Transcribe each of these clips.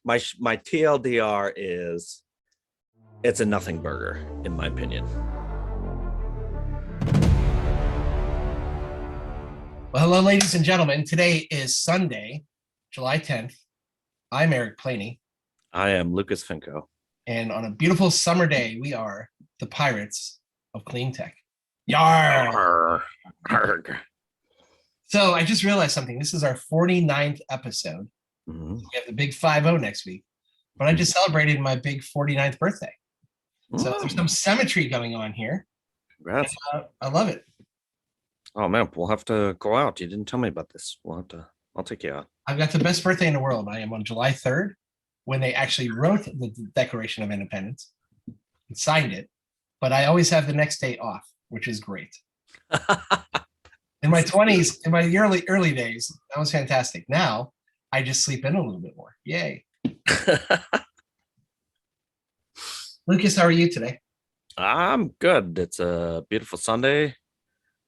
my TLDR is it's a nothing burger, in my opinion. Well, hello, ladies and gentlemen. Today is Sunday, July 10th. I'm Eric Planey, I am Lucas Finco. and on a beautiful summer day, we are the pirates of clean tech. Yar! Arr. So I just realized something. This is our 49th episode. Mhm. We have the big 5-0 next week, but I just celebrated my big 49th birthday. So there's some symmetry going on here. Congrats. I love it. Oh man, we'll have to go out. You didn't tell me about this. I'll take you out. I've got the best birthday in the world. I am on July 3rd when they actually wrote the Declaration of Independence and signed it, but I always have the next day off, which is great. In my 20s, in my early days, that was fantastic. Now I just sleep in a little bit more. Yay. Lucas, how are you today? I'm good. It's a beautiful Sunday.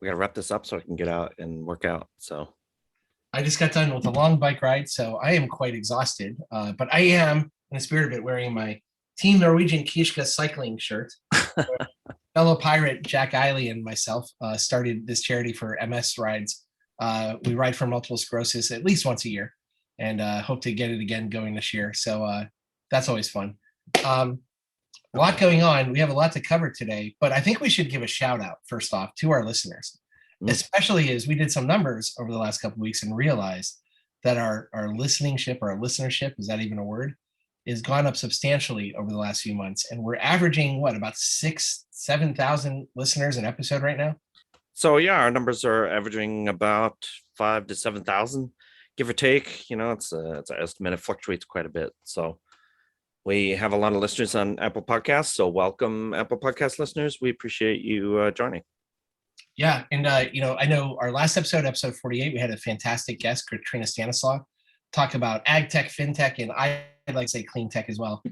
We gotta wrap this up so I can get out and work out. So I just got done with a long bike ride, so I am quite exhausted. But I am, in the spirit of it, wearing my Team Norwegian Kishka cycling shirt. Fellow pirate Jack Eiley and myself started this charity for MS rides. We ride for multiple sclerosis at least once a year, and hope to get it again going this year. So that's always fun. A lot going on. We have a lot to cover today, but I think we should give a shout out first off to our listeners, especially as we did some numbers over the last couple of weeks and realized that our listenership, is that even a word, is gone up substantially over the last few months. And we're averaging what, about 7,000 listeners an episode right now? So yeah, our numbers are averaging about 5,000 to 7,000, give or take. You know, it's an estimate. It fluctuates quite a bit. So we have a lot of listeners on Apple Podcasts. So welcome, Apple Podcast listeners. We appreciate you joining. Yeah, and I know our last episode 48, we had a fantastic guest, Katrina Stanislaw, talk about ag tech, fintech, and I'd like to say clean tech as well.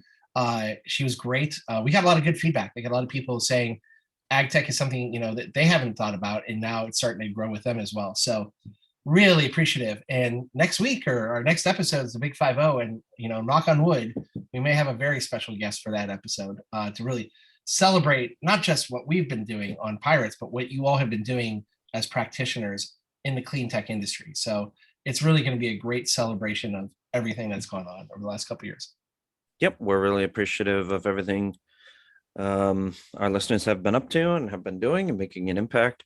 She was great. We got a lot of good feedback. We got a lot of people saying ag tech is something that they haven't thought about, and now it's starting to grow with them as well. So really appreciative. And next week or our next episode is the big 5-0, and knock on wood, we may have a very special guest for that episode to really celebrate not just what we've been doing on Pirates, but what you all have been doing as practitioners in the clean tech industry. So it's really going to be a great celebration of everything that's gone on over the last couple of years. Yep, we're really appreciative of everything our listeners have been up to and have been doing and making an impact.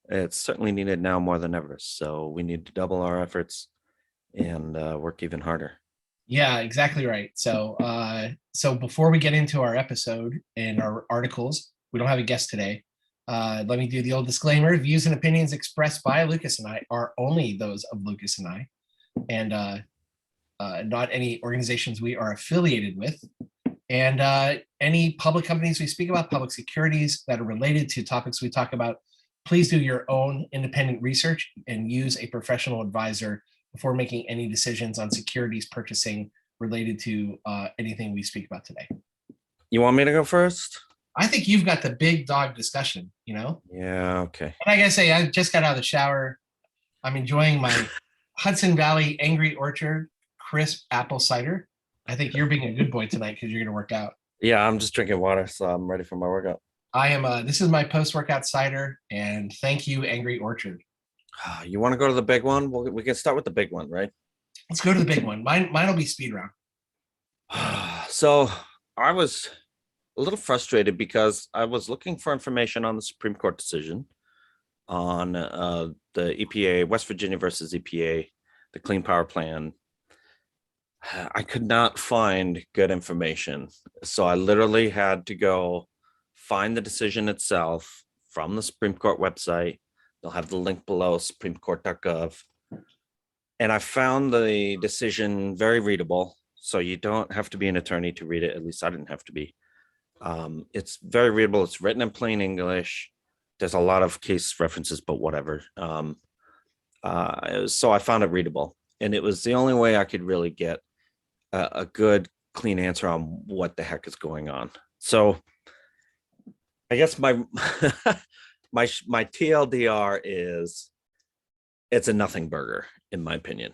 It's certainly needed now more than ever. So we need to double our efforts and work even harder. Yeah, exactly right. So before we get into our episode and our articles, we don't have a guest today. Let me do the old disclaimer. Views and opinions expressed by Lucas and I are only those of Lucas and I, and not any organizations we are affiliated with. And any public companies we speak about, public securities that are related to topics we talk about, please do your own independent research and use a professional advisor before making any decisions on securities purchasing related to anything we speak about today. You want me to go first? I think you've got the big dog discussion, Yeah, okay. And I gotta say, I just got out of the shower. I'm enjoying my Hudson Valley Angry Orchard crisp apple cider. I think you're being a good boy tonight because you're gonna work out. Yeah, I'm just drinking water, so I'm ready for my workout. I am. This is my post-workout cider, and thank you, Angry Orchard. You want to go to the big one? We can start with the big one, right? Let's go to the big one. Mine will be speed round. So I was a little frustrated because I was looking for information on the Supreme Court decision on the EPA, West Virginia versus EPA, the Clean Power Plan. I could not find good information. So I literally had to go find the decision itself from the Supreme Court website. They'll have the link below, supremecourt.gov. And I found the decision very readable. So you don't have to be an attorney to read it. At least I didn't have to be. It's very readable. It's written in plain English. There's a lot of case references, but whatever. So I found it readable. And it was the only way I could really get a good, clean answer on what the heck is going on. So I guess my my TLDR is it's a nothing burger, in my opinion.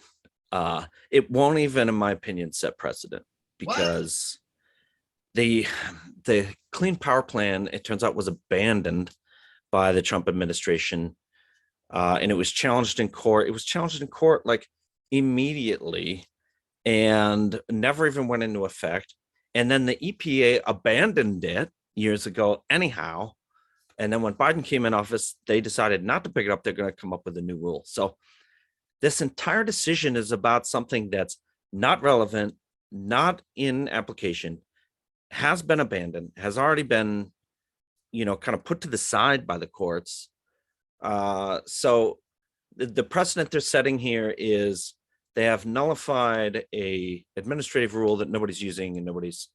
It won't even, in my opinion, set precedent. because the Clean Power Plan, it turns out, was abandoned by the Trump administration, and it was challenged in court. It was challenged in court like immediately and never even went into effect. And then the EPA abandoned it years ago anyhow. And then when Biden came in office, they decided not to pick it up. They're going to come up with a new rule. So this entire decision is about something that's not relevant, not in application, has been abandoned, has already been, kind of put to the side by the courts. So the precedent they're setting here is they have nullified a administrative rule that nobody's using and nobody's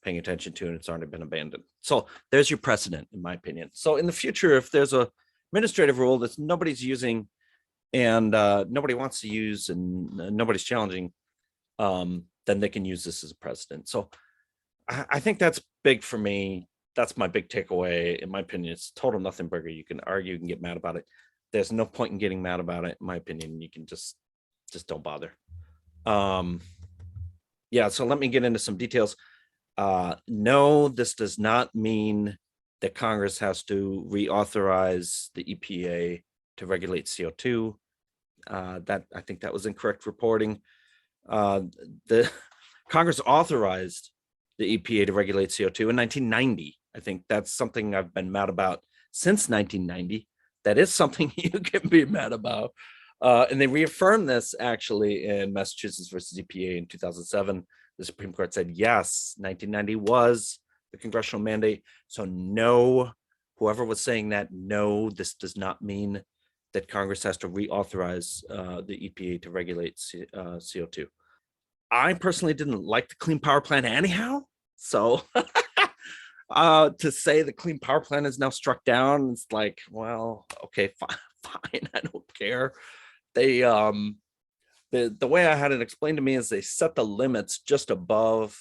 paying attention to, and it's already been abandoned. So there's your precedent, in my opinion. So in the future, if there's a administrative rule that nobody's using and nobody wants to use and nobody's challenging, then they can use this as a precedent. So I think that's big for me. That's my big takeaway. In my opinion, it's total nothing burger. You can argue, you can get mad about it. There's no point in getting mad about it. In my opinion, you can just don't bother. Yeah, so let me get into some details. No, this does not mean that Congress has to reauthorize the EPA to regulate CO2. That I think that was incorrect reporting. The Congress authorized the EPA to regulate CO2 in 1990. I think that's something I've been mad about since 1990. That is something you can be mad about. And they reaffirmed this actually in Massachusetts versus EPA in 2007. The Supreme Court said, yes, 1990 was the congressional mandate. So no, whoever was saying that, no, this does not mean that Congress has to reauthorize the EPA to regulate CO2. I personally didn't like the Clean Power Plan anyhow. So to say the Clean Power Plan is now struck down, it's like, well, okay, fine, I don't care. They the way I had it explained to me is they set the limits just above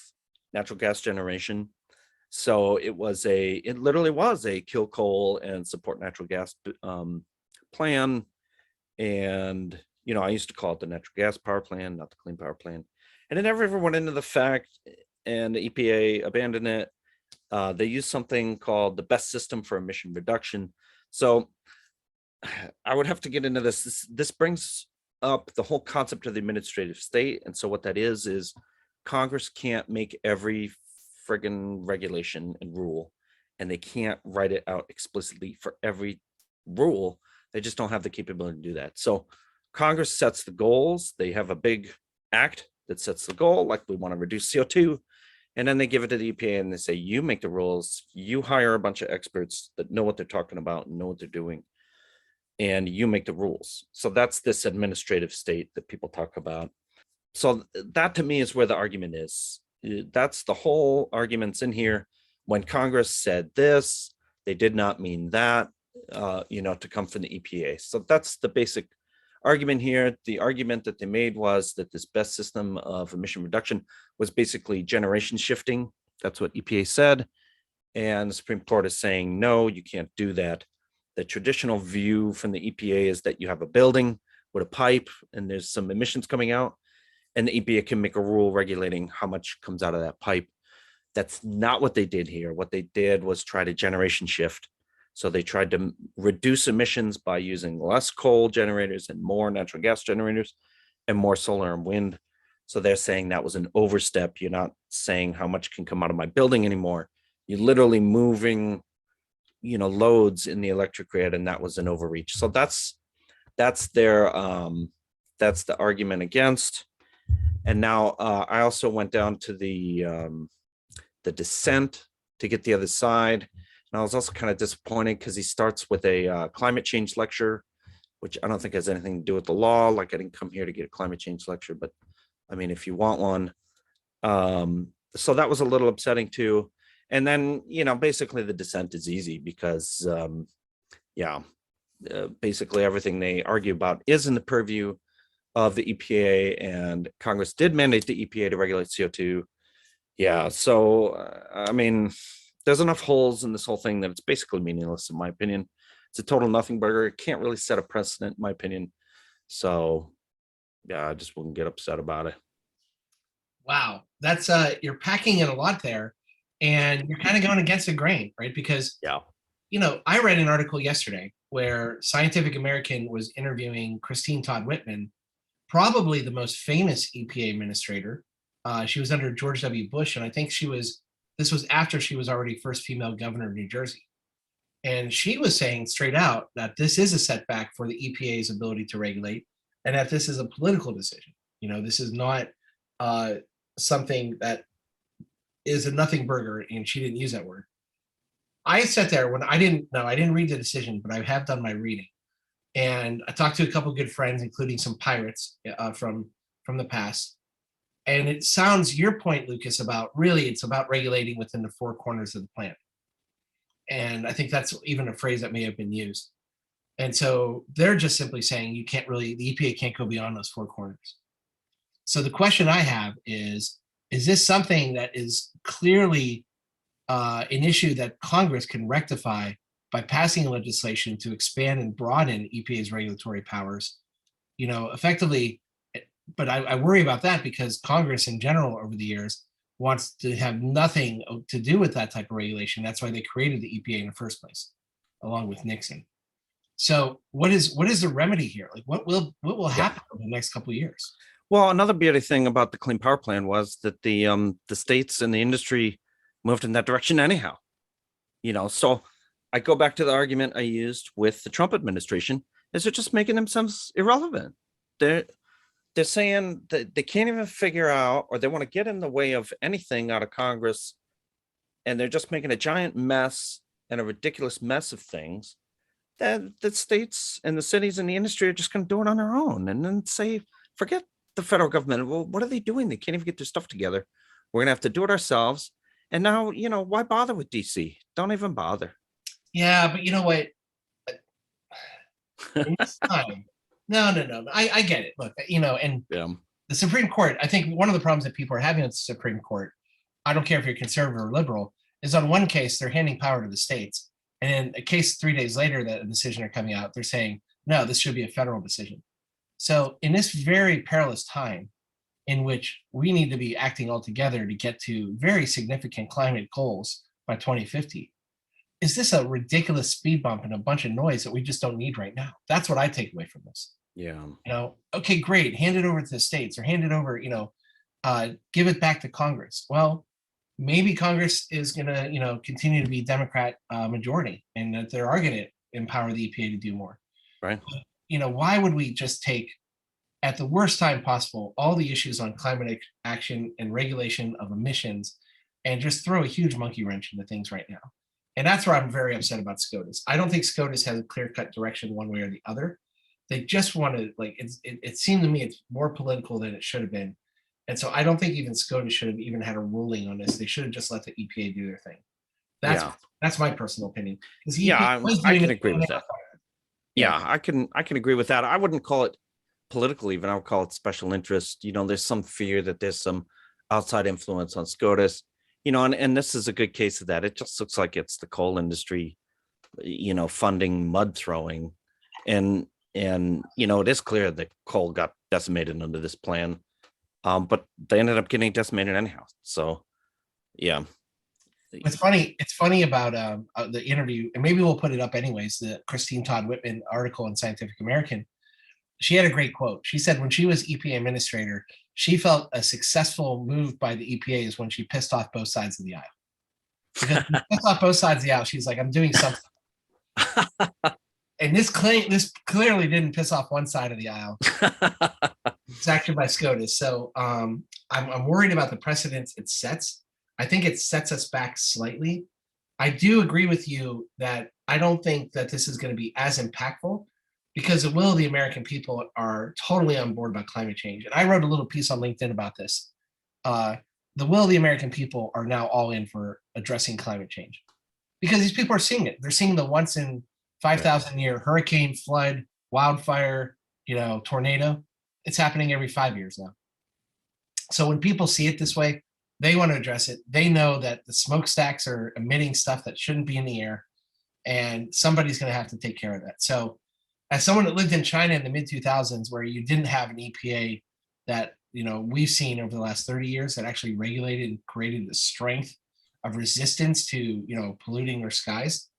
natural gas generation. So it literally was a kill coal and support natural gas plan. And, I used to call it the natural gas power plan, not the Clean Power Plan. And it never ever went into the fact, and the EPA abandoned it. They used something called the best system for emission reduction. So I would have to get into this. This brings up the whole concept of the administrative state. And so what that is Congress can't make every friggin' regulation and rule, and they can't write it out explicitly for every rule. They just don't have the capability to do that. So Congress sets the goals. They have a big act that sets the goal, like we want to reduce CO2. And then they give it to the EPA and they say, you make the rules, you hire a bunch of experts that know what they're talking about and know what they're doing, and you make the rules. So that's this administrative state that people talk about. So that to me is where the argument is. That's the whole argument's in here. When Congress said this, they did not mean that, to come from the EPA. So that's the basic argument here. The argument that they made was that this best system of emission reduction was basically generation shifting. That's what EPA said. And the Supreme Court is saying, no, you can't do that. The traditional view from the EPA is that you have a building with a pipe and there's some emissions coming out, and the EPA can make a rule regulating how much comes out of that pipe. That's not what they did here. What they did was try to generation shift. So they tried to reduce emissions by using less coal generators and more natural gas generators and more solar and wind. So they're saying that was an overstep. You're not saying how much can come out of my building anymore. You're literally moving, loads in the electric grid, and that was an overreach. So that's their that's the argument against. And now I also went down to the dissent to get the other side. And I was also kind of disappointed because he starts with a climate change lecture, which I don't think has anything to do with the law. Like, I didn't come here to get a climate change lecture, but I mean, if you want one. So that was a little upsetting too. And then, basically the dissent is easy because, basically everything they argue about is in the purview of the EPA, and Congress did mandate the EPA to regulate CO2. Yeah, so, I mean, there's enough holes in this whole thing that it's basically meaningless, in my opinion. It's a total nothing burger. It can't really set a precedent, in my opinion. So, yeah, I just wouldn't get upset about it. Wow, that's you're packing in a lot there, and you're kind of going against the grain, right? Because Yeah. I read an article yesterday where Scientific American was interviewing Christine Todd Whitman, probably the most famous EPA administrator. She was under George W. Bush, and I think this was after she was already first female governor of New Jersey. And she was saying straight out that this is a setback for the EPA's ability to regulate, and that this is a political decision. This is not uh, something that is a nothing burger, and she didn't use that word. I sat there when I didn't know, I didn't read the decision, but I have done my reading. And I talked to a couple good friends, including some pirates from the past. And it sounds your point, Lucas, about really it's about regulating within the four corners of the planet. And I think that's even a phrase that may have been used. And so they're just simply saying the EPA can't go beyond those four corners. So the question I have is this something that is clearly an issue that Congress can rectify by passing legislation to expand and broaden EPA's regulatory powers, effectively? But I worry about that because Congress in general over the years wants to have nothing to do with that type of regulation. That's why they created the EPA in the first place, along with Nixon. So what is the remedy here? Like what will happen over the next couple of years? Well, another beauty thing about the Clean Power Plan was that the states and the industry moved in that direction anyhow. So I go back to the argument I used with the Trump administration, is they're just making themselves irrelevant. They're saying that they can't even figure out, or they want to get in the way of anything out of Congress, and they're just making a giant mess and a ridiculous mess of things that the states and the cities and the industry are just going to do it on their own and then say, forget the federal government. Well, what are they doing? They can't even get their stuff together. We're going to have to do it ourselves. And now, why bother with DC? Don't even bother. Yeah, but you know what? In this time, no. I get it. Look, and the Supreme Court, I think one of the problems that people are having with the Supreme Court, I don't care if you're conservative or liberal, is on one case, they're handing power to the states. And in a case 3 days later that a decision are coming out, they're saying, no, this should be a federal decision. So in this very perilous time in which we need to be acting all together to get to very significant climate goals by 2050, is this a ridiculous speed bump and a bunch of noise that we just don't need right now? That's what I take away from this. Yeah. Okay, great. Hand it over to the states or hand it over, give it back to Congress. Well, maybe Congress is going to, continue to be Democrat majority, and that they are going to empower the EPA to do more. Right. Why would we just take, at the worst time possible, all the issues on climate action and regulation of emissions and just throw a huge monkey wrench into things right now? And that's where I'm very upset about SCOTUS. I don't think SCOTUS has a clear-cut direction one way or the other. They just want to, it seemed to me it's more political than it should have been. And so I don't think even SCOTUS should have even had a ruling on this. They should have just let the EPA do their thing. That's my personal opinion. I can agree with that. Yeah, I can agree with that. I wouldn't call it political even. I would call it special interest. There's some fear that there's some outside influence on SCOTUS. And this is a good case of that. It just looks like it's the coal industry, funding mud throwing. And it is clear that coal got decimated under this plan. But they ended up getting decimated anyhow. So, yeah. It's funny about the interview, and maybe we'll put it up anyways, the Christine Todd Whitman article in Scientific American. She had a great quote. She said when she was EPA administrator, she felt a successful move by the EPA is when she pissed off both sides of the aisle. Because pissed off both sides of the aisle, she's like, I'm doing something. And this clearly didn't piss off one side of the aisle. It's actually by SCOTUS. So I'm worried about the precedents it sets. I think it sets us back slightly. I do agree with you that I don't think that this is going to be as impactful because the will of the American people are totally on board about climate change. And I wrote a little piece on LinkedIn about this. The will of the American people are now all in for addressing climate change because these people are seeing it. They're seeing the once in 5,000 year hurricane, flood, wildfire, tornado. It's happening every 5 years now. So when people see it this way, they want to address it. They know that the smokestacks are emitting stuff that shouldn't be in the air, and somebody's going to have to take care of that. So as someone that lived in China in the mid 2000s, where you didn't have an EPA that we've seen over the last 30 years that actually regulated and created the strength of resistance to, polluting our skies.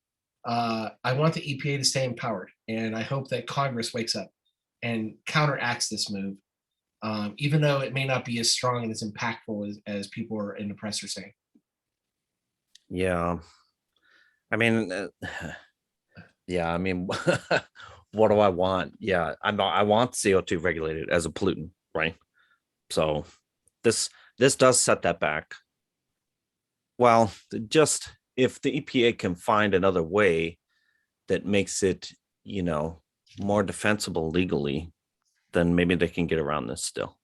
I want the EPA to stay empowered, and I hope that Congress wakes up and counteracts this move, even though it may not be as strong and as impactful as people are in the press are saying. Yeah. I mean, yeah, I mean, what do I want? Yeah, I want CO2 regulated as a pollutant, right? So this does set that back. Well, just if the EPA can find another way that makes it, more defensible legally, then maybe they can get around this still.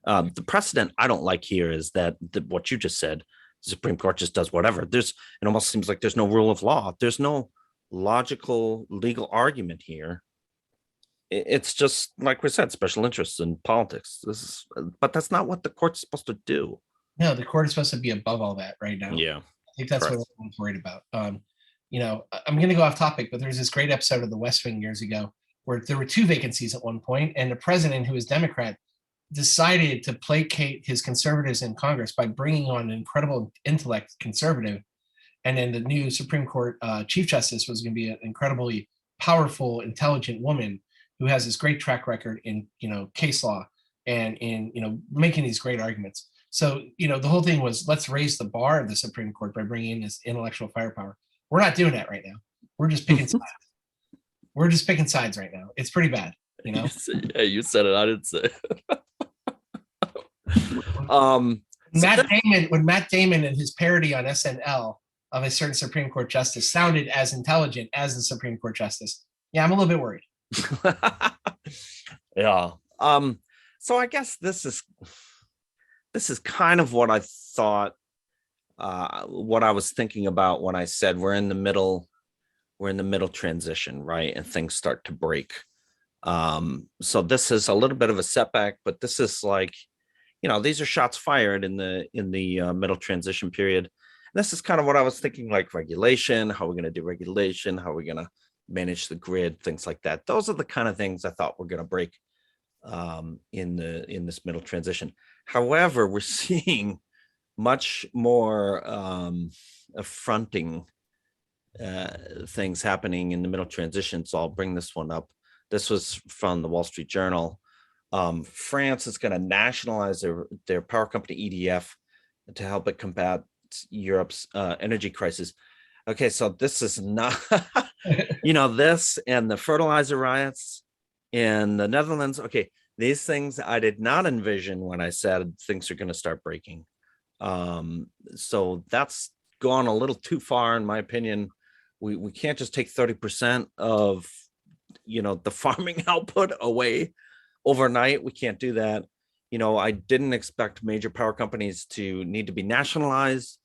The precedent I don't like here is that what you just said, the Supreme Court just does whatever. It almost seems like there's no rule of law. There's no logical legal argument here. It's just like we said, special interests in politics. But that's not what the court's supposed to do. No, the court is supposed to be above all that right now. Yeah, I think that's correct. what I'm worried about. I'm going to go off topic, but there's this great episode of The West Wing years ago where there were 2 vacancies at one point, and the president, who was Democrat, decided to placate his conservatives in Congress by bringing on an incredible intellect conservative. And then the new Supreme Court Chief Justice was going to be an incredibly powerful, intelligent woman who has this great track record in, case law and in, making these great arguments. So, the whole thing was, let's raise the bar of the Supreme Court by bringing in this intellectual firepower. We're not doing that right now. We're just picking sides. We're just picking sides right now. It's pretty bad, Yeah, you said it. I didn't say it. When Matt Damon and his parody on SNL of a certain Supreme Court justice sounded as intelligent as the Supreme Court justice, yeah, I'm a little bit worried. Yeah. So I guess this is kind of what I thought, what I was thinking about when I said we're in the middle transition, right? And things start to break. So this is a little bit of a setback, but this is like, these are shots fired in the middle transition period. And this is kind of what I was thinking, like regulation, how we're going to do regulation, how we're going to manage the grid, things like that. Those are the kind of things I thought were going to break in this middle transition. However, we're seeing much more affronting things happening in the middle transition. So I'll bring this one up. This was from the Wall Street Journal. France is going to nationalize their power company EDF to help it combat Europe's energy crisis. Okay, so this is not, this and the fertilizer riots in the Netherlands. Okay, these things I did not envision when I said things are going to start breaking. So that's gone a little too far, in my opinion. We can't just take 30% of, the farming output away overnight. We can't do that. I didn't expect major power companies to need to be nationalized.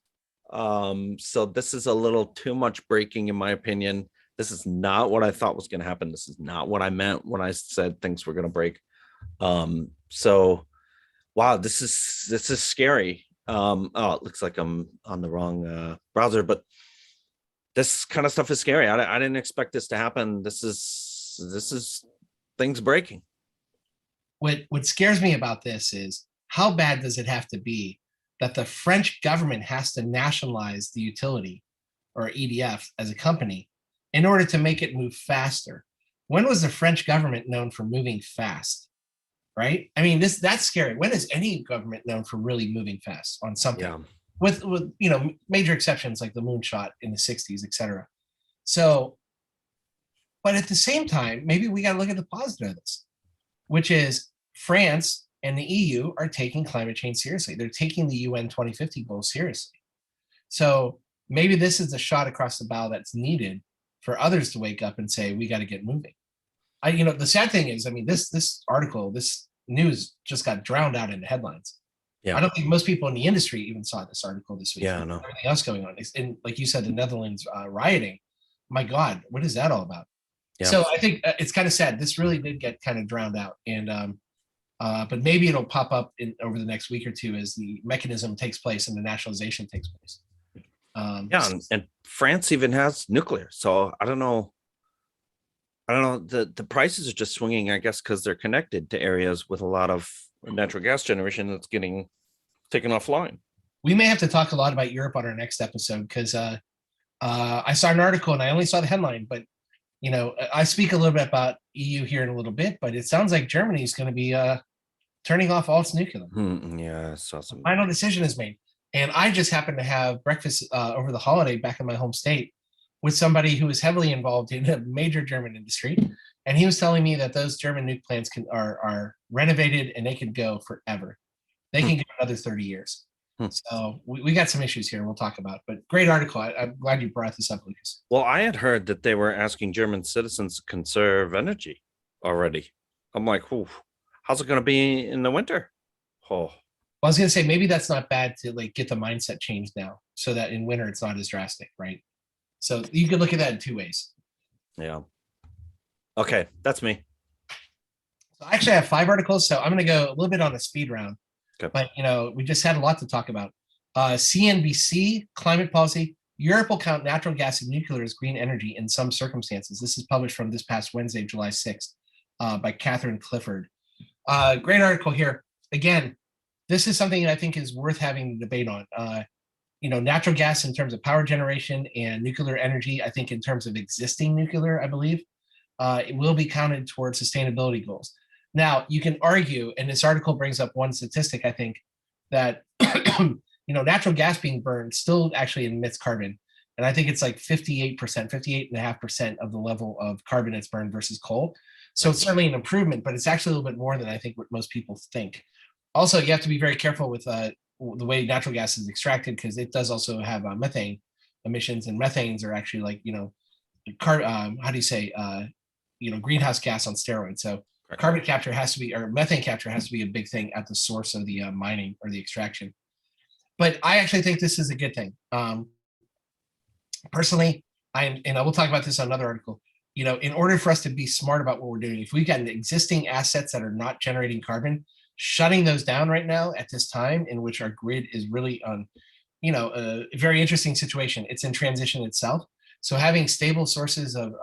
So this is a little too much breaking, in my opinion. This is not what I thought was going to happen. This is not what I meant when I said things were going to break. So wow, this is scary. Oh, it looks like I'm on the wrong browser, but this kind of stuff is scary. I didn't expect this to happen. This is things breaking. What scares me about this is, how bad does it have to be that the French government has to nationalize the utility, or EDF, as a company in order to make it move faster? When was the French government known for moving fast? Right? I mean, that's scary. When is any government known for really moving fast on something? Yeah. With major exceptions like the moonshot in the 60s, etc. So, but at the same time, maybe we got to look at the positive of this, which is France and the EU are taking climate change seriously. They're taking the UN 2050 goals seriously. So maybe this is the shot across the bow that's needed for others to wake up and say, we got to get moving. The sad thing is, I mean, this article, this news just got drowned out in the headlines. Yeah. I don't think most people in the industry even saw this article this week. Yeah, I know. Everything else going on. And like you said, the Netherlands rioting. My God, what is that all about? Yeah. So I think it's kind of sad. This really did get kind of drowned out. And but maybe it'll pop up over the next week or two as the mechanism takes place and the nationalization takes place. And France even has nuclear. So I don't know. The prices are just swinging, I guess, because they're connected to areas with a lot of natural gas generation that's getting taken offline. We may have to talk a lot about Europe on our next episode because I saw an article and I only saw the headline, but I speak a little bit about EU here in a little bit, but it sounds like Germany is going to be turning off all its nuclear. Yeah, I saw some. Final decision is made. And I just happened to have breakfast over the holiday back in my home state with somebody who is heavily involved in a major German industry. And he was telling me that those German nuke plants are renovated and they can go forever. They can go another 30 years. So we got some issues here we'll talk about, but great article. I'm glad you brought this up, Lucas. Well, I had heard that they were asking German citizens to conserve energy already. I'm like, how's it going to be in the winter? Oh, I was going to say, maybe that's not bad to like get the mindset changed now so that in winter it's not as drastic, right? So you could look at that in two ways. Yeah. Okay, that's me. So I actually have 5 articles, so I'm going to go a little bit on a speed round. Okay. But, we just had a lot to talk about. CNBC, climate policy. Europe will count natural gas and nuclear as green energy in some circumstances. This is published from this past Wednesday, July 6th, by Catherine Clifford. Great article here. Again, this is something that I think is worth having a debate on. Natural gas in terms of power generation and nuclear energy, I think in terms of existing nuclear, I believe, it will be counted towards sustainability goals. Now, you can argue, and this article brings up one statistic, I think, that natural gas being burned still actually emits carbon. And I think it's like 58%, 58.5% of the level of carbon that's burned versus coal. So it's certainly an improvement, but it's actually a little bit more than I think what most people think. Also, you have to be very careful with the way natural gas is extracted because it does also have methane emissions, and methanes are actually like, greenhouse gas on steroids. So carbon capture has to be, or methane capture has to be a big thing at the source of the mining or the extraction. But I actually think this is a good thing. Personally, and I will talk about this on another article, in order for us to be smart about what we're doing, if we've got existing assets that are not generating carbon, shutting those down right now at this time in which our grid is really on, a very interesting situation. It's in transition itself. So having stable sources of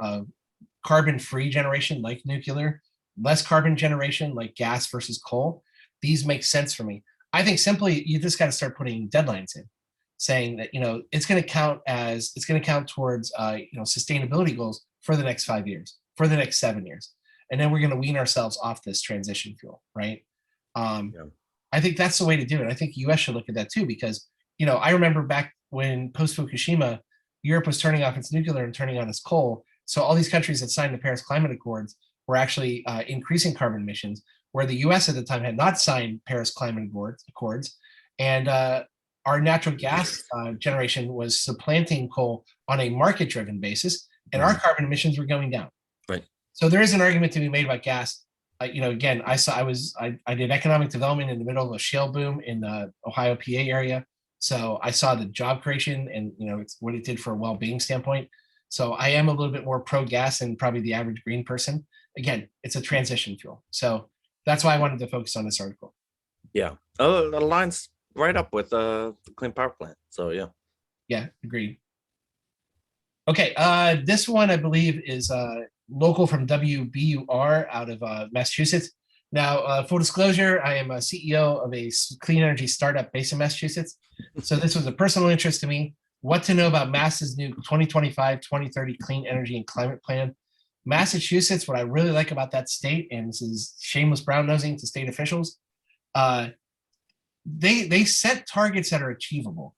carbon-free generation like nuclear, less carbon generation like gas versus coal, these make sense for me. I think simply you just got to start putting deadlines in, saying that it's going to count towards sustainability goals for the next 5 years, for the next 7 years, and then we're going to wean ourselves off this transition fuel, right? I think that's the way to do it. I think U.S. should look at that too, because I remember back when post Fukushima, Europe was turning off its nuclear and turning on its coal. So all these countries that signed the Paris Climate Accords were actually increasing carbon emissions, where the U.S. at the time had not signed Paris Climate Accords, and our natural gas generation was supplanting coal on a market-driven basis, and our carbon emissions were going down. Right. So there is an argument to be made about gas. Again, I did economic development in the middle of a shale boom in the Ohio, PA area. So I saw the job creation and it's what it did for a well-being standpoint. So I am a little bit more pro gas than probably the average green person. Again, it's a transition fuel. So that's why I wanted to focus on this article. Yeah. Oh, that lines right up with the Clean Power Plant. So yeah. Yeah, agreed. Okay, this one I believe is local from WBUR out of Massachusetts. Now, full disclosure, I am a CEO of a clean energy startup based in Massachusetts. So this was a personal interest to me. What to know about Mass's new 2025-2030 Clean Energy and Climate Plan. Massachusetts, what I really like about that state, and this is shameless brown nosing to state officials, they set targets that are achievable.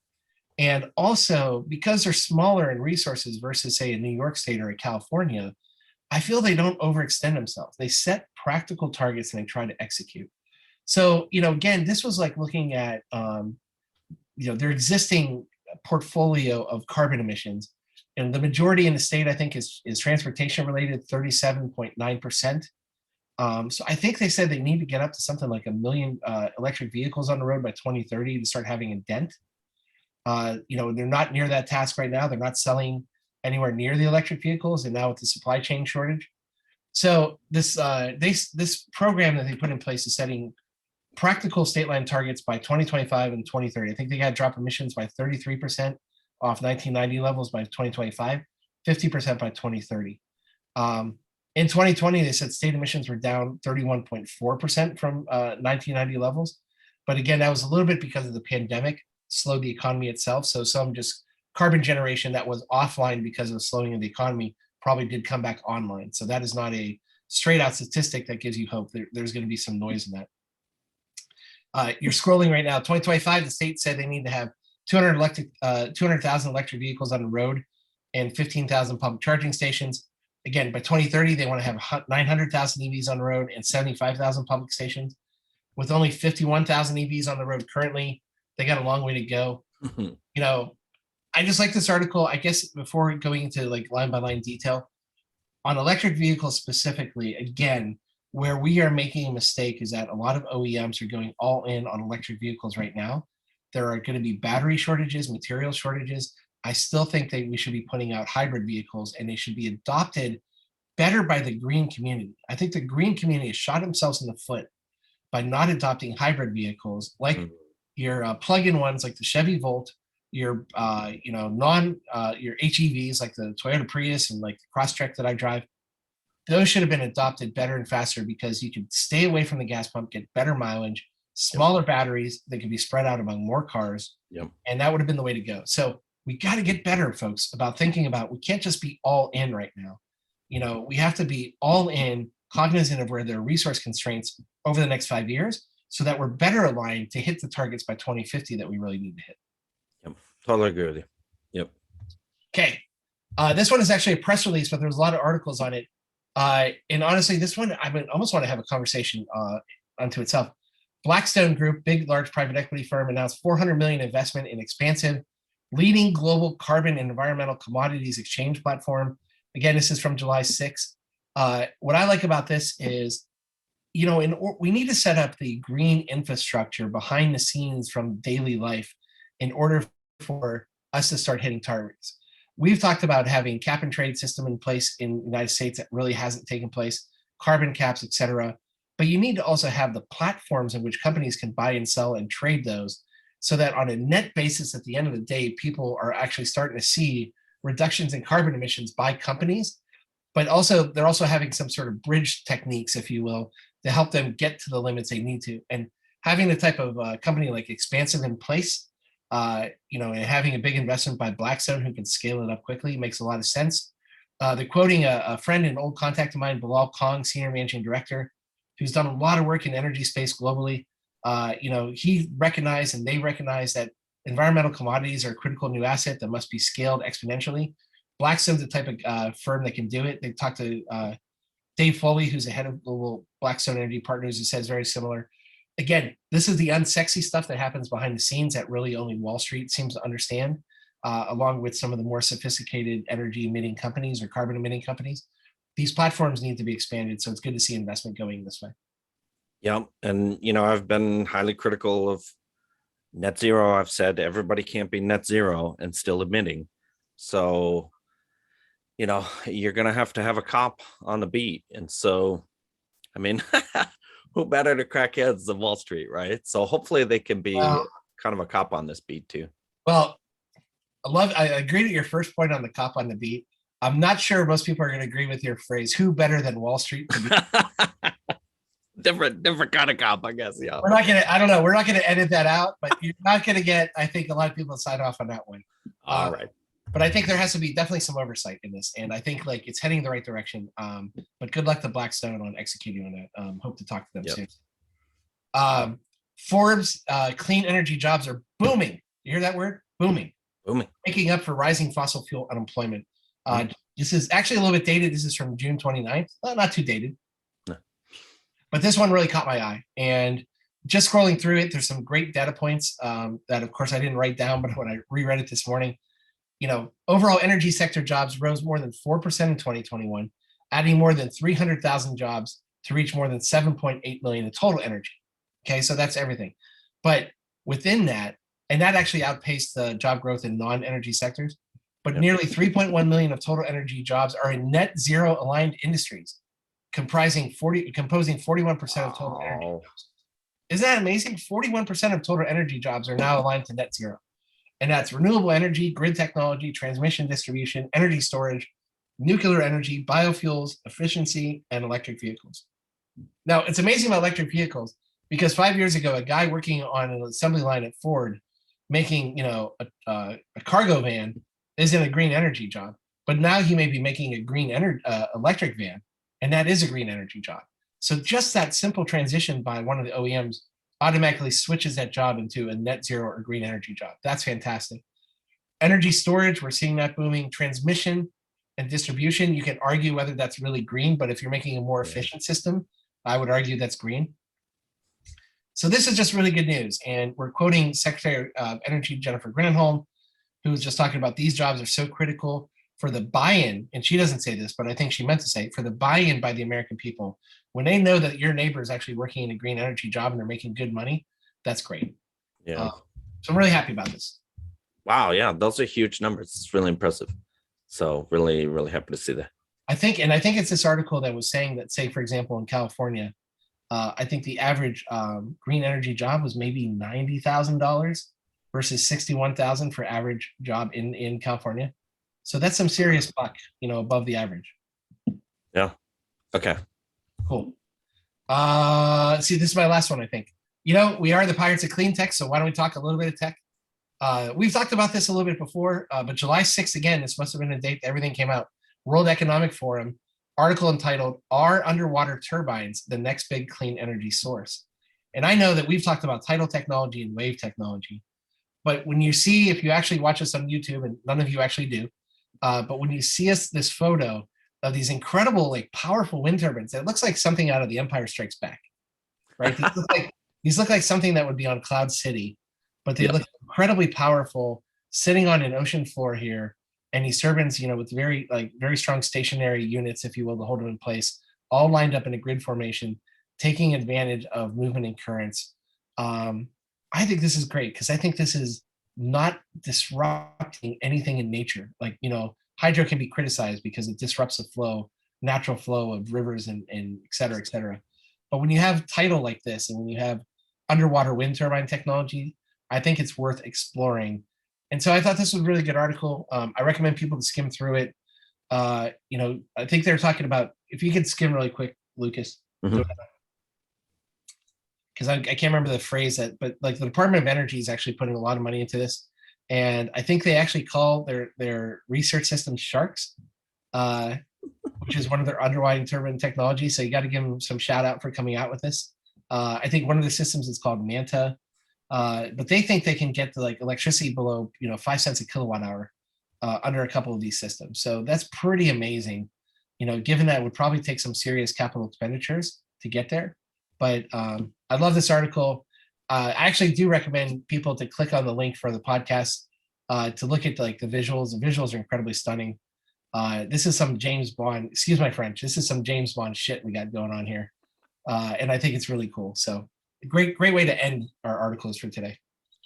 And also, because they're smaller in resources versus, say, a New York State or a California, I feel they don't overextend themselves. They set practical targets and they try to execute. So, again, this was like looking at, their existing portfolio of carbon emissions. And the majority in the state, I think, is transportation related, 37.9%. So I think they said they need to get up to something like 1 million electric vehicles on the road by 2030 to start having a dent. They're not near that task right now. They're not selling anywhere near the electric vehicles, and now with the supply chain shortage. So this program that they put in place is setting practical state line targets by 2025 and 2030. I think they got to drop emissions by 33% off 1990 levels by 2025, 50% by 2030. In 2020, they said state emissions were down 31.4% from 1990 levels. But again, that was a little bit because of the pandemic, slowed the economy itself. So some just carbon generation that was offline because of slowing of the economy probably did come back online. So that is not a straight out statistic that gives you hope. There's going to be some noise in that. You're scrolling right now. 2025, the state said they need to have 200,000 electric vehicles on the road and 15,000 public charging stations. Again, by 2030, they want to have 900,000 EVs on the road and 75,000 public stations. With only 51,000 EVs on the road currently, they got a long way to go. You know, I just like this article, I guess, before going into like line by line detail on electric vehicles specifically. Again, where we are making a mistake is that a lot of OEMs are going all in on electric vehicles right now. There are going to be battery shortages, material shortages. I still think that we should be putting out hybrid vehicles, and they should be adopted better by the green community. I think the green community has shot themselves in the foot by not adopting hybrid vehicles like your plug-in ones like the Chevy Volt, your your HEVs like the Toyota Prius and like the Crosstrek that I drive. Those should have been adopted better and faster because you could stay away from the gas pump, get better mileage, smaller batteries that could be spread out among more cars. And that would have been the way to go. So we got to get better, folks, about thinking about, we can't just be all in right now. You know, we have to be all in, cognizant of where there are resource constraints over the next 5 years so that we're better aligned to hit the targets by 2050 that we really need to hit. Totally agree with you. Yep. Okay. This one is actually a press release, but there's a lot of articles on it. And honestly, this one, I would almost want to have a conversation unto itself. Blackstone Group, big, large private equity firm, announced $400 million investment in expansive, leading global carbon and environmental commodities exchange platform. Again, this is from July 6th. What I like about this is, you know, we need to set up the green infrastructure behind the scenes from daily life in order for us to start hitting targets. We've talked about having cap and trade system in place in the United States that really hasn't taken place, carbon caps, et cetera. But you need to also have the platforms in which companies can buy and sell and trade those so that on a net basis, at the end of the day, people are actually starting to see reductions in carbon emissions by companies, but also they're also having some sort of bridge techniques, if you will, to help them get to the limits they need to. And having the type of company like Expansive in place, you know, and having a big investment by Blackstone who can scale it up quickly makes a lot of sense. They're quoting a friend, an old contact of mine, Bilal Kong, Senior Managing Director, who's done a lot of work in energy space globally. You know, he recognized and they recognize that environmental commodities are a critical new asset that must be scaled exponentially. Blackstone's the type of firm that can do it. They talked to Dave Foley, who's the head of Global Blackstone Energy Partners, who says very similar. Again, this is the unsexy stuff that happens behind the scenes that really only Wall Street seems to understand, along with some of the more sophisticated energy emitting companies or carbon emitting companies. These platforms need to be expanded, so it's good to see investment going this way. Yeah, and you know, I've been highly critical of net zero. I've said everybody can't be net zero and still emitting. So, you know, you're going to have a cop on the beat. And so, I mean, who better to crack heads than Wall Street, right? So hopefully they can be kind of a cop on this beat too. Well, I agree with your first point on the cop on the beat. I'm not sure most people are going to agree with your phrase, who better than Wall Street to be? different kind of cop, I guess. Yeah. We're not going to, I don't know. We're not going to edit that out, but you're not going to get, I think, a lot of people to sign off on that one. All right. But I think there has to be definitely some oversight in this. And I think like it's heading the right direction. But good luck to Blackstone on executing on that. Hope to talk to them soon. Forbes, clean energy jobs are booming. You hear that word? Booming. Booming. Making up for rising fossil fuel unemployment. This is actually a little bit dated. This is from June 29th. Not too dated. No. But this one really caught my eye. And just scrolling through it, there's some great data points that, of course, I didn't write down, but when I reread it this morning, you know, overall energy sector jobs rose more than 4% in 2021, adding more than 300,000 jobs to reach more than 7.8 million in total energy. Okay, so that's everything. But within that, and that actually outpaced the job growth in non-energy sectors, but nearly 3.1 million of total energy jobs are in net zero aligned industries, composing 41% of total energy jobs. Isn't that amazing? 41% of total energy jobs are now aligned to net zero. And that's renewable energy, grid technology, transmission distribution, energy storage, nuclear energy, biofuels, efficiency, and electric vehicles. Now, it's amazing about electric vehicles because 5 years ago, a guy working on an assembly line at Ford making, a cargo van isn't a green energy job, but now he may be making a green electric van, and that is a green energy job. So just that simple transition by one of the OEMs automatically switches that job into a net zero or green energy job. That's fantastic. Energy storage, we're seeing that booming. Transmission and distribution, you can argue whether that's really green, but if you're making a more efficient system, I would argue that's green. So this is just really good news. And we're quoting Secretary of Energy Jennifer Granholm, who was just talking about these jobs are so critical for the buy-in, and she doesn't say this, but I think she meant to say, for the buy-in by the American people. When they know that your neighbor is actually working in a green energy job and they're making good money, that's great. Yeah. So I'm really happy about this. Wow. Yeah. Those are huge numbers. It's really impressive. So really, really happy to see that. I think it's this article that was saying that, say, for example, in California, I think the average green energy job was maybe $90,000 versus $61,000 for average job in California. So that's some serious buck, above the average. Yeah. Okay. Cool. See, this is my last one, I think. We are the Pirates of Clean Tech, so why don't we talk a little bit of tech? We've talked about this a little bit before, but July 6th, again, this must have been a date that everything came out. World Economic Forum, article entitled, "Are Underwater Turbines the Next Big Clean Energy Source?" And I know that we've talked about tidal technology and wave technology, but when you see, if you actually watch us on YouTube, and none of you actually do, but when you see this photo of these incredible, powerful wind turbines, it looks like something out of The Empire Strikes Back, right? These look like something that would be on Cloud City, but they look incredibly powerful, sitting on an ocean floor here. And these turbines, with very strong stationary units, if you will, to hold them in place, all lined up in a grid formation, taking advantage of movement and currents. I think this is great because I think this is not disrupting anything in nature. Hydro can be criticized because it disrupts the natural flow of rivers and et cetera, et cetera. But when you have tidal like this, and when you have underwater wind turbine technology, I think it's worth exploring. And so I thought this was a really good article. I recommend people to skim through it. I think they're talking about, if you could skim really quick, Lucas, because I can't remember the phrase but the Department of Energy is actually putting a lot of money into this. And I think they actually call their research system sharks, which is one of their underwater turbine technologies. So you got to give them some shout out for coming out with this. I think one of the systems is called Manta. But they think they can get to electricity below 5 cents a kilowatt hour under a couple of these systems. So that's pretty amazing, given that it would probably take some serious capital expenditures to get there. But I love this article. I actually do recommend people to click on the link for the podcast to look at the visuals. The visuals are incredibly stunning. This is some James Bond, excuse my French, this is some James Bond shit we got going on here. And I think it's really cool. So great way to end our articles for today.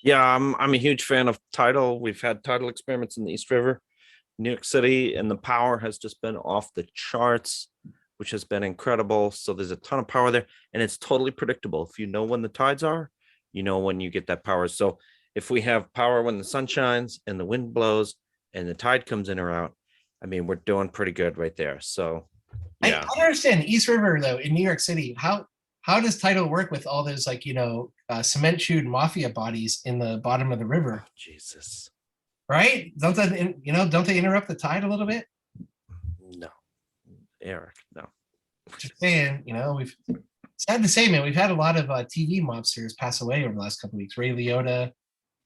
Yeah, I'm a huge fan of tidal. We've had tidal experiments in the East River, New York City, and the power has just been off the charts, which has been incredible. So there's a ton of power there, and it's totally predictable. If you know when the tides are, when you get that power. So if we have power when the sun shines and the wind blows and the tide comes in or out, we're doing pretty good right there. So yeah. I understand East River though in New York City. How does tidal work with all those cement chewed mafia bodies in the bottom of the river? Oh, Jesus. Right? Don't they interrupt the tide a little bit? No, Eric, no. Just saying, it's sad to say, man, we've had a lot of TV mobsters pass away over the last couple of weeks. Ray Liotta,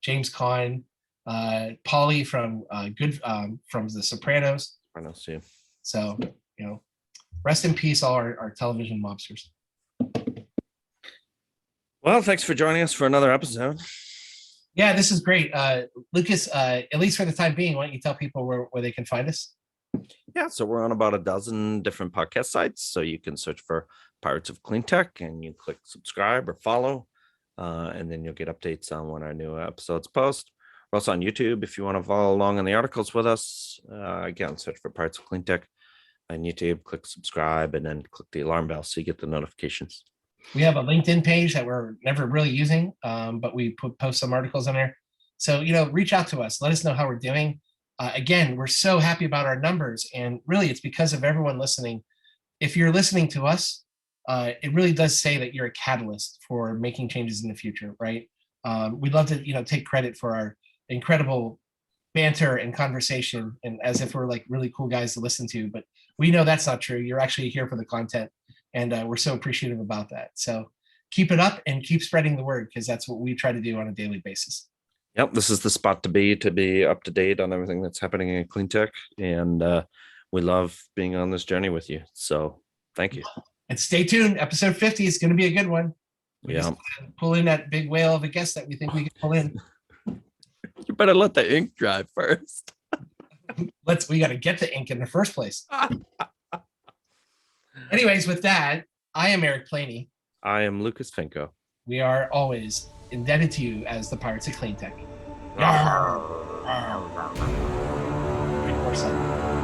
James Caan, Paulie from The Sopranos. Sopranos, yeah. So, rest in peace, all our television mobsters. Well, thanks for joining us for another episode. Yeah, this is great. Lucas, at least for the time being, why don't you tell people where they can find us? Yeah, so we're on about a dozen different podcast sites. So you can search for Pirates of Clean Tech and you click subscribe or follow, and then you'll get updates on when our new episodes post. We're also on YouTube if you want to follow along in the articles with us. Again, search for Pirates of Clean Tech on YouTube, click subscribe, and then click the alarm bell so you get the notifications. We have a LinkedIn page that we're never really using, but we post some articles on there. So, reach out to us. Let us know how we're doing. Again, we're so happy about our numbers, and really it's because of everyone listening. If you're listening to us, it really does say that you're a catalyst for making changes in the future, right? We'd love to, take credit for our incredible banter and conversation, and as if we're like really cool guys to listen to, but we know that's not true. You're actually here for the content, and we're so appreciative about that. So keep it up and keep spreading the word, because that's what we try to do on a daily basis. Yep, this is the spot to be up to date on everything that's happening in clean tech, and we love being on this journey with you. So thank you. And stay tuned. Episode 50 is going to be a good one. We're Yeah, just gonna pull in that big whale of a guest that we think we can pull in. you better let the ink dry first. We got to get the ink in the first place. Anyways, with that, I am Eric Planey. I am Lucas Finco. We are always indebted to you as the Pirates of Clean Tech. 24/7.